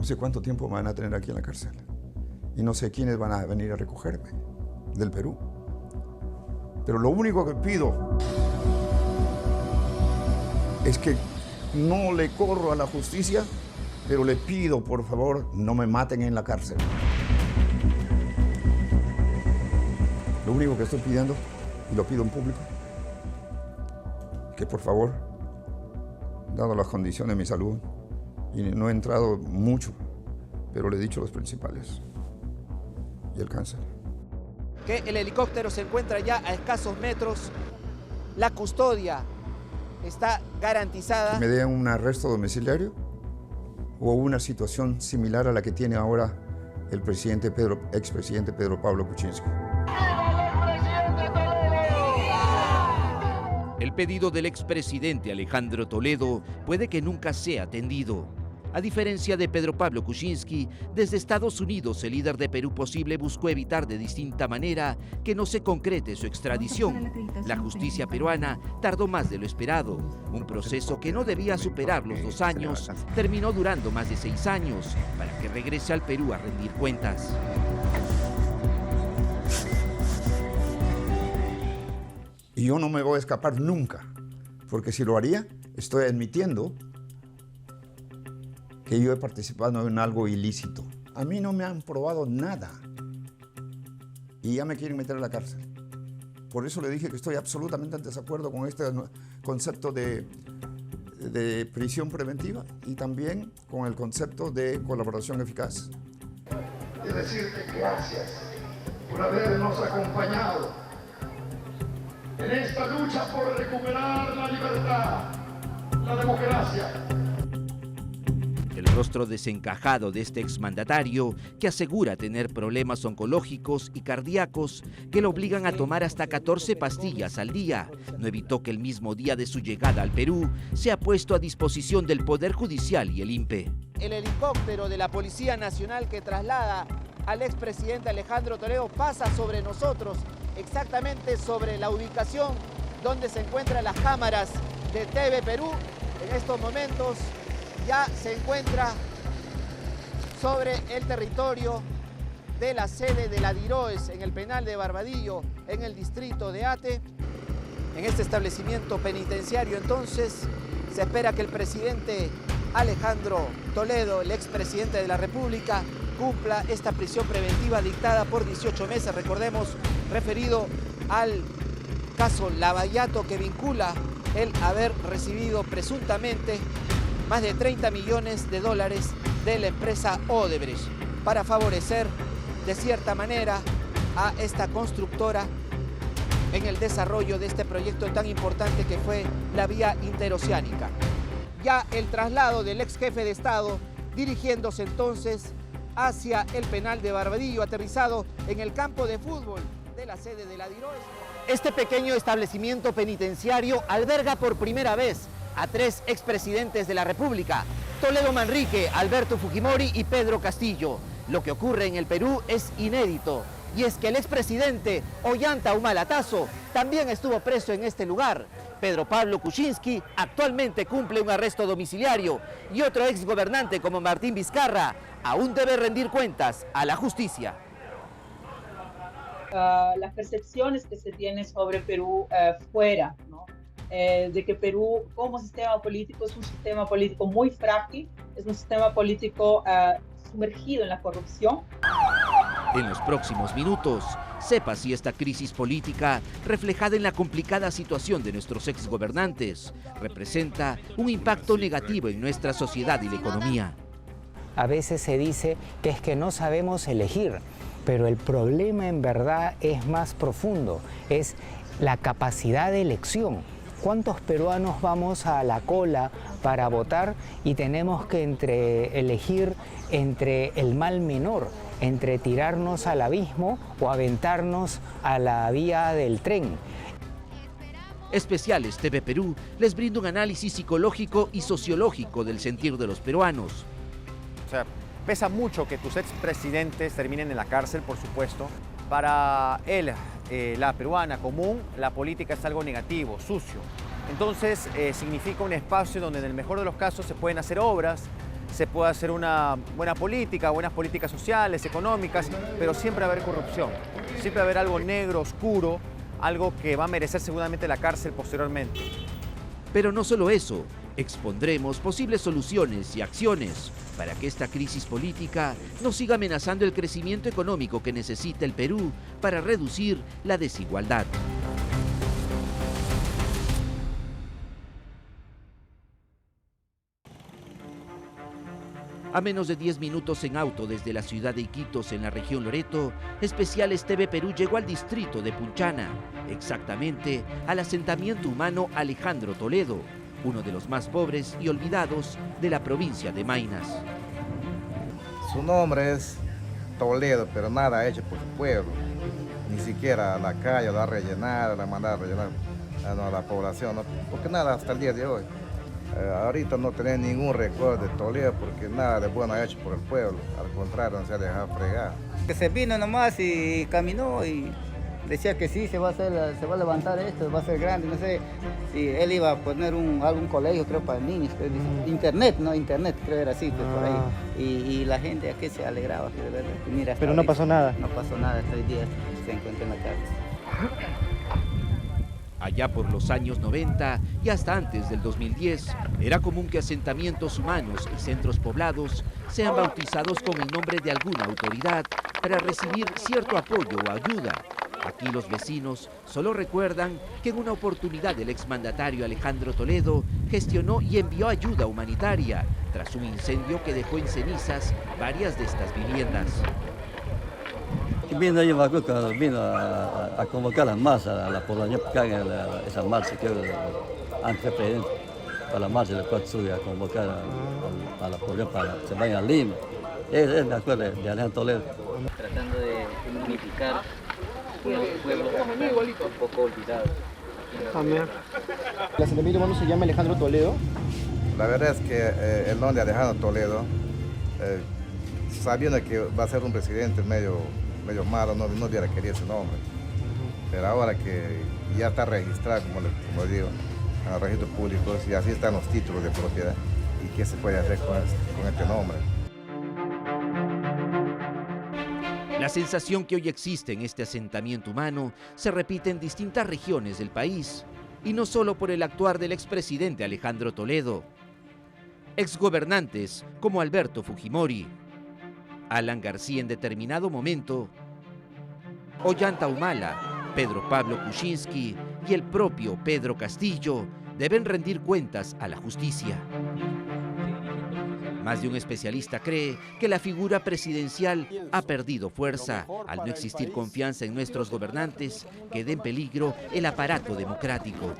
No sé cuánto tiempo me van a tener aquí en la cárcel. Y no sé quiénes van a venir a recogerme del Perú. Pero lo único que pido es que no le corro a la justicia, pero le pido, por favor, no me maten en la cárcel. Lo único que estoy pidiendo, y lo pido en público, que por favor, dado las condiciones de mi salud, y no he entrado mucho, pero le he dicho los principales, y el cáncer. Que el helicóptero se encuentra ya a escasos metros, la custodia está garantizada. Me den un arresto domiciliario o una situación similar a la que tiene ahora el expresidente Pedro Pablo Kuczynski. El pedido del expresidente Alejandro Toledo puede que nunca sea atendido. A diferencia de Pedro Pablo Kuczynski, desde Estados Unidos el líder de Perú Posible buscó evitar de distinta manera que no se concrete su extradición. La justicia peruana tardó más de lo esperado. Un proceso que no debía superar los 2 años terminó durando más de 6 años para que regrese al Perú a rendir cuentas. Y yo no me voy a escapar nunca, porque si lo haría, estoy admitiendo que yo he participado en algo ilícito. A mí no me han probado nada y ya me quieren meter a la cárcel. Por eso le dije que estoy absolutamente en desacuerdo con este concepto de prisión preventiva y también con el concepto de colaboración eficaz. Es decirte gracias por habernos acompañado en esta lucha por recuperar la libertad, la democracia. El rostro desencajado de este exmandatario, que asegura tener problemas oncológicos y cardíacos que lo obligan a tomar hasta 14 pastillas al día, no evitó que el mismo día de su llegada al Perú sea puesto a disposición del Poder Judicial y el INPE. El helicóptero de la Policía Nacional que traslada al expresidente Alejandro Toledo pasa sobre nosotros, exactamente sobre la ubicación donde se encuentran las cámaras de TV Perú. En estos momentos ya se encuentra sobre el territorio de la sede de la DIROES en el penal de Barbadillo, en el distrito de Ate. En este establecimiento penitenciario entonces se espera que el presidente Alejandro Toledo, el expresidente de la República, cumpla esta prisión preventiva dictada por 18 meses, recordemos, referido al caso Lavallato, que vincula el haber recibido presuntamente más de 30 millones de dólares de la empresa Odebrecht para favorecer de cierta manera a esta constructora en el desarrollo de este proyecto tan importante que fue la vía interoceánica. Ya el traslado del ex jefe de Estado dirigiéndose entonces hacia el penal de Barbadillo, aterrizado en el campo de fútbol de la sede de la DIROES. Este pequeño establecimiento penitenciario alberga por primera vez a 3 expresidentes de la República: Toledo Manrique, Alberto Fujimori y Pedro Castillo. Lo que ocurre en el Perú es inédito, y es que el expresidente Ollanta Humala Tazo también estuvo preso en este lugar. Pedro Pablo Kuczynski actualmente cumple un arresto domiciliario y otro exgobernante como Martín Vizcarra aún debe rendir cuentas a la justicia. Las percepciones que se tienen sobre Perú fuera, ¿no? De que Perú como sistema político es un sistema político muy frágil, es un sistema político sumergido en la corrupción. En los próximos minutos, sepa si esta crisis política, reflejada en la complicada situación de nuestros exgobernantes, representa un impacto negativo en nuestra sociedad y la economía. A veces se dice que es que no sabemos elegir, pero el problema en verdad es más profundo, es la capacidad de elección. ¿Cuántos peruanos vamos a la cola para votar y tenemos que elegir entre el mal menor, entre tirarnos al abismo o aventarnos a la vía del tren? Especiales TV Perú les brinda un análisis psicológico y sociológico del sentir de los peruanos. O sea, pesa mucho que tus expresidentes terminen en la cárcel, por supuesto. Para él, la peruana común, la política es algo negativo, sucio. Entonces, significa un espacio donde en el mejor de los casos se pueden hacer obras, se puede hacer una buena política, buenas políticas sociales, económicas, pero siempre va a haber corrupción, siempre va a haber algo negro, oscuro, algo que va a merecer seguramente la cárcel posteriormente. Pero no solo eso, expondremos posibles soluciones y acciones para que esta crisis política no siga amenazando el crecimiento económico que necesita el Perú para reducir la desigualdad. A menos de 10 minutos en auto desde la ciudad de Iquitos, en la región Loreto, Especiales TV Perú llegó al distrito de Punchana, exactamente al asentamiento humano Alejandro Toledo, uno de los más pobres y olvidados de la provincia de Maynas. Su nombre es Toledo, pero nada ha hecho por su pueblo. Ni siquiera la calle la ha rellenado, la ha mandado a rellenar a la población, ¿no? Porque nada hasta el día de hoy. Ahorita no tenemos ningún recuerdo de Toledo porque nada de bueno ha hecho por el pueblo, al contrario, no se ha dejado fregar. Que se vino nomás y caminó y decía que sí, se va a levantar esto, va a ser grande, no sé si él iba a poner algún colegio, creo, para niños, creo, internet, creo era así, pues, por ahí. Y la gente aquí se alegraba, que de verdad. Mira, pero no pasó nada. No pasó nada, hasta hoy día se encuentra en la cárcel. Allá por los años 90 y hasta antes del 2010, era común que asentamientos humanos y centros poblados sean bautizados con el nombre de alguna autoridad para recibir cierto apoyo o ayuda. Aquí los vecinos solo recuerdan que en una oportunidad el exmandatario Alejandro Toledo gestionó y envió ayuda humanitaria tras un incendio que dejó en cenizas varias de estas viviendas. Vino a convocar a las masas, a la población que haga esa marcha que antes presidente, para la marcha del 4 de octubre, a convocar a la población para que se vayan a Lima. Es me acuerdo de Alejandro Toledo. Tratando de unificar unos pueblos un poco olvidados. ¿El asentamiento humano se llama Alejandro Toledo? La verdad es que el nombre de Alejandro Toledo, sabiendo que va a ser un presidente medio malo, no hubiera querido ese nombre. Pero ahora que ya está registrado, como digo, en los registros públicos, y así están los títulos de propiedad, ¿y qué se puede hacer con este nombre? La sensación que hoy existe en este asentamiento humano se repite en distintas regiones del país, y no solo por el actuar del expresidente Alejandro Toledo. Exgobernantes como Alberto Fujimori, Alan García en determinado momento, Ollanta Humala, Pedro Pablo Kuczynski y el propio Pedro Castillo deben rendir cuentas a la justicia. Más de un especialista cree que la figura presidencial ha perdido fuerza al no existir confianza en nuestros gobernantes, queda en peligro el aparato democrático.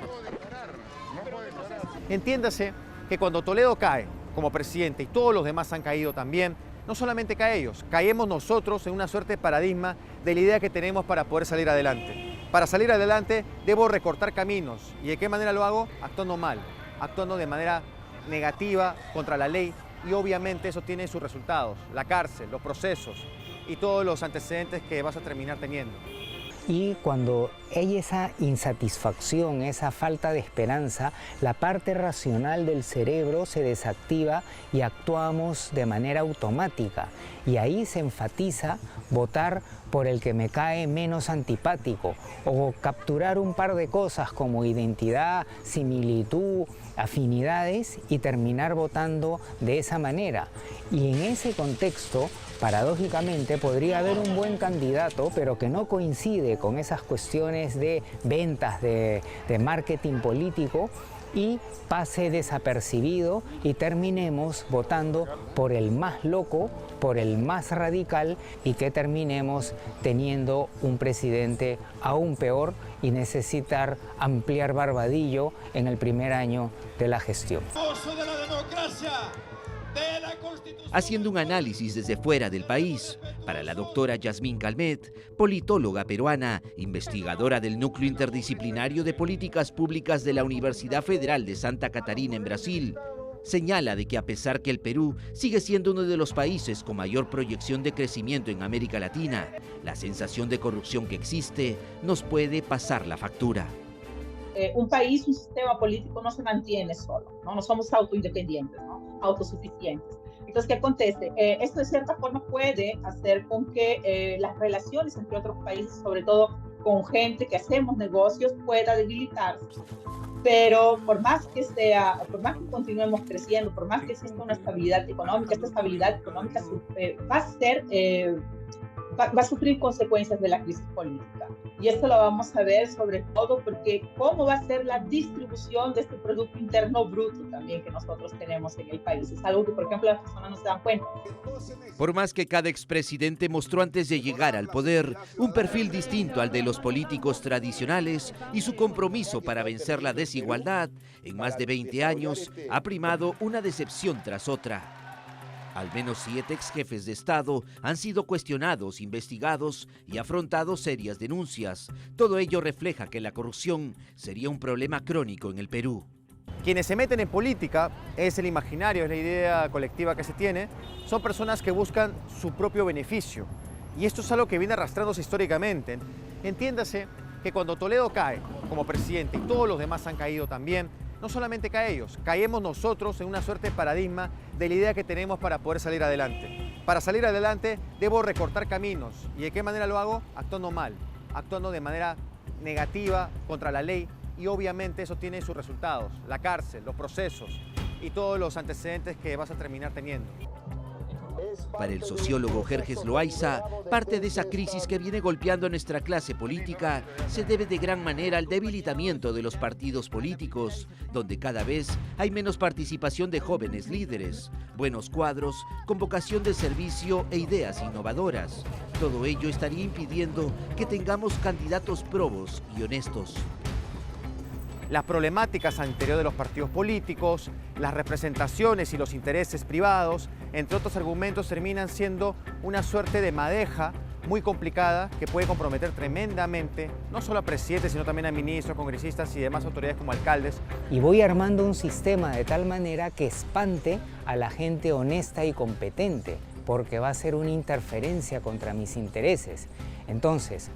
Entiéndase que cuando Toledo cae como presidente y todos los demás han caído también, no solamente cae ellos, caemos nosotros en una suerte de paradigma de la idea que tenemos para poder salir adelante. Para salir adelante debo recortar caminos. ¿Y de qué manera lo hago? Actuando mal, actuando de manera negativa contra la ley, y obviamente eso tiene sus resultados, la cárcel, los procesos y todos los antecedentes que vas a terminar teniendo. Y cuando hay esa insatisfacción, esa falta de esperanza, la parte racional del cerebro se desactiva y actuamos de manera automática. Y ahí se enfatiza votar por el que me cae menos antipático o capturar un par de cosas como identidad, similitud, afinidades y terminar votando de esa manera. Y en ese contexto, paradójicamente, podría haber un buen candidato, pero que no coincide con esas cuestiones de ventas, de marketing político, y pase desapercibido y terminemos votando por el más loco, por el más radical, y que terminemos teniendo un presidente aún peor y necesitar ampliar Barbadillo en el primer año de la gestión. Haciendo un análisis desde fuera del país, para la doctora Yasmín Calmet, politóloga peruana, investigadora del Núcleo Interdisciplinario de Políticas Públicas de la Universidad Federal de Santa Catarina en Brasil, señala de que a pesar que el Perú sigue siendo uno de los países con mayor proyección de crecimiento en América Latina, la sensación de corrupción que existe nos puede pasar la factura. un país, un sistema político no se mantiene solo, ¿no? No somos autoindependientes, ¿no? Autosuficientes. Entonces, ¿qué acontece? Esto de cierta forma puede hacer con que las relaciones entre otros países, sobre todo con gente que hacemos negocios, pueda debilitarse. Pero por más que continuemos creciendo, por más que exista una estabilidad económica, esta estabilidad económica va a sufrir consecuencias de la crisis política. Y esto lo vamos a ver sobre todo porque cómo va a ser la distribución de este Producto Interno Bruto también que nosotros tenemos en el país. Es algo que, por ejemplo, las personas no se dan cuenta. Por más que cada expresidente mostró antes de llegar al poder un perfil distinto al de los políticos tradicionales y su compromiso para vencer la desigualdad, en más de 20 años ha primado una decepción tras otra. Al menos 7 exjefes de Estado han sido cuestionados, investigados y afrontado serias denuncias. Todo ello refleja que la corrupción sería un problema crónico en el Perú. Quienes se meten en política, es el imaginario, es la idea colectiva que se tiene, son personas que buscan su propio beneficio. Y esto es algo que viene arrastrándose históricamente. Entiéndase que cuando Toledo cae como presidente y todos los demás han caído también, no solamente cae ellos, caemos nosotros en una suerte de paradigma de la idea que tenemos para poder salir adelante. Para salir adelante debo recortar caminos. ¿Y de qué manera lo hago? Actuando mal, actuando de manera negativa contra la ley, y obviamente eso tiene sus resultados, la cárcel, los procesos y todos los antecedentes que vas a terminar teniendo. Para el sociólogo Jerjes Loaiza, parte de esa crisis que viene golpeando a nuestra clase política se debe de gran manera al debilitamiento de los partidos políticos, donde cada vez hay menos participación de jóvenes líderes, buenos cuadros, con vocación de servicio e ideas innovadoras. Todo ello estaría impidiendo que tengamos candidatos probos y honestos. Las problemáticas al interior de los partidos políticos, las representaciones y los intereses privados, entre otros argumentos, terminan siendo una suerte de madeja muy complicada que puede comprometer tremendamente no solo a presidentes, sino también a ministros, congresistas y demás autoridades como alcaldes. Y voy armando un sistema de tal manera que espante a la gente honesta y competente, porque va a ser una interferencia contra mis intereses. Entonces,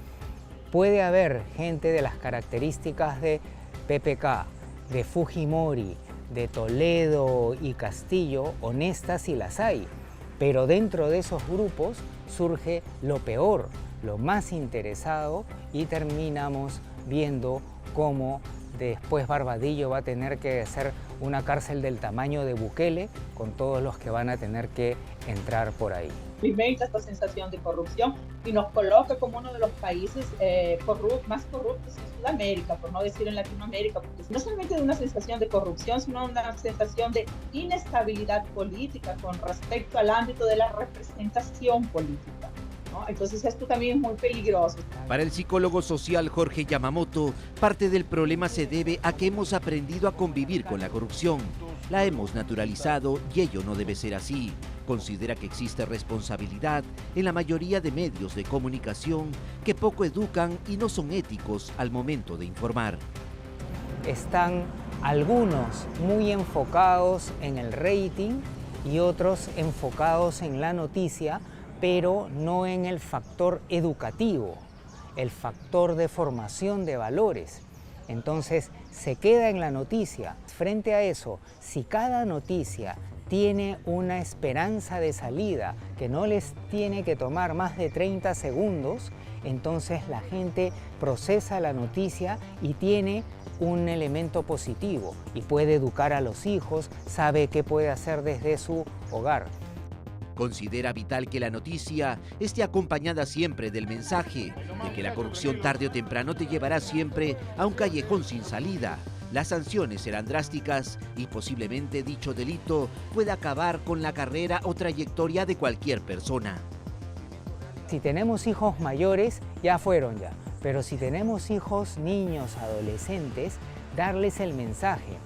puede haber gente de las características de PPK, de Fujimori, de Toledo y Castillo, honestas y las hay, pero dentro de esos grupos surge lo peor, lo más interesado, y terminamos viendo cómo después Barbadillo va a tener que hacer una cárcel del tamaño de Bukele con todos los que van a tener que entrar por ahí. Alimenta esta sensación de corrupción y nos coloca como uno de los países más corruptos en Sudamérica, por no decir en Latinoamérica, porque no solamente de una sensación de corrupción, sino una sensación de inestabilidad política con respecto al ámbito de la representación política, ¿no? Entonces esto también es muy peligroso. Para el psicólogo social Jorge Yamamoto, parte del problema se debe a que hemos aprendido a convivir con la corrupción. La hemos naturalizado y ello no debe ser así. Considera que existe responsabilidad en la mayoría de medios de comunicación que poco educan y no son éticos al momento de informar. Están algunos muy enfocados en el rating y otros enfocados en la noticia, pero no en el factor educativo, el factor de formación de valores. Entonces se queda en la noticia. Frente a eso, si cada noticia tiene una esperanza de salida que no les tiene que tomar más de 30 segundos, entonces la gente procesa la noticia y tiene un elemento positivo y puede educar a los hijos, sabe qué puede hacer desde su hogar. Considera vital que la noticia esté acompañada siempre del mensaje de que la corrupción tarde o temprano te llevará siempre a un callejón sin salida. Las sanciones serán drásticas y posiblemente dicho delito pueda acabar con la carrera o trayectoria de cualquier persona. Si tenemos hijos mayores, ya fueron ya. Pero si tenemos hijos, niños, adolescentes, darles el mensaje.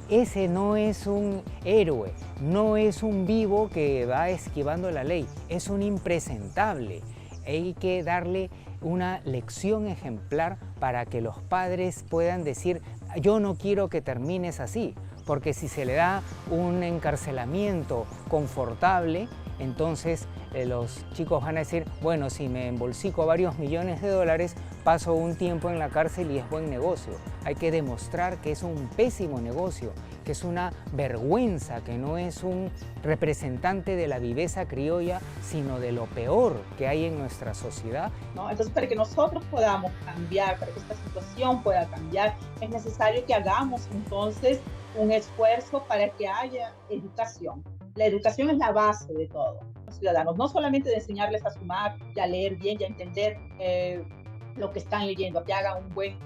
Ese no es un héroe, no es un vivo que va esquivando la ley, es un impresentable. Hay que darle una lección ejemplar para que los padres puedan decir: yo no quiero que termines así, porque si se le da un encarcelamiento confortable, entonces los chicos van a decir, bueno, si me embolsico varios millones de dólares, paso un tiempo en la cárcel y es buen negocio. Hay que demostrar que es un pésimo negocio, que es una vergüenza, que no es un representante de la viveza criolla, sino de lo peor que hay en nuestra sociedad. ¿No? Entonces, para que nosotros podamos cambiar, para que esta situación pueda cambiar, es necesario que hagamos entonces un esfuerzo para que haya educación. La educación es la base de todo. Los ciudadanos, no solamente de enseñarles a sumar, y a leer bien, y a entender lo que están leyendo, que hagan un buen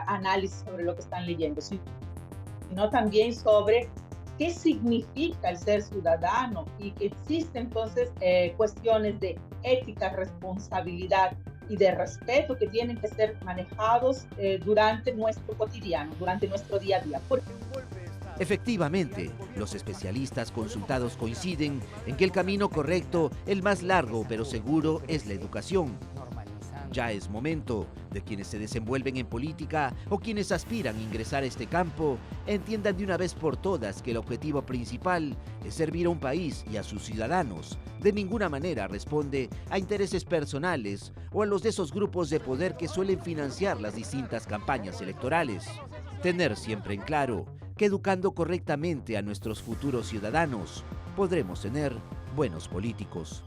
análisis sobre lo que están leyendo, sino también sobre qué significa el ser ciudadano y que existen entonces cuestiones de ética, responsabilidad y de respeto que tienen que ser manejados durante nuestro cotidiano, durante nuestro día a día. Efectivamente, los especialistas consultados coinciden en que el camino correcto, el más largo pero seguro, es la educación. Ya es momento de quienes se desenvuelven en política o quienes aspiran a ingresar a este campo, entiendan de una vez por todas que el objetivo principal es servir a un país y a sus ciudadanos. De ninguna manera responde a intereses personales o a los de esos grupos de poder que suelen financiar las distintas campañas electorales. Tener siempre en claro que educando correctamente a nuestros futuros ciudadanos, podremos tener buenos políticos.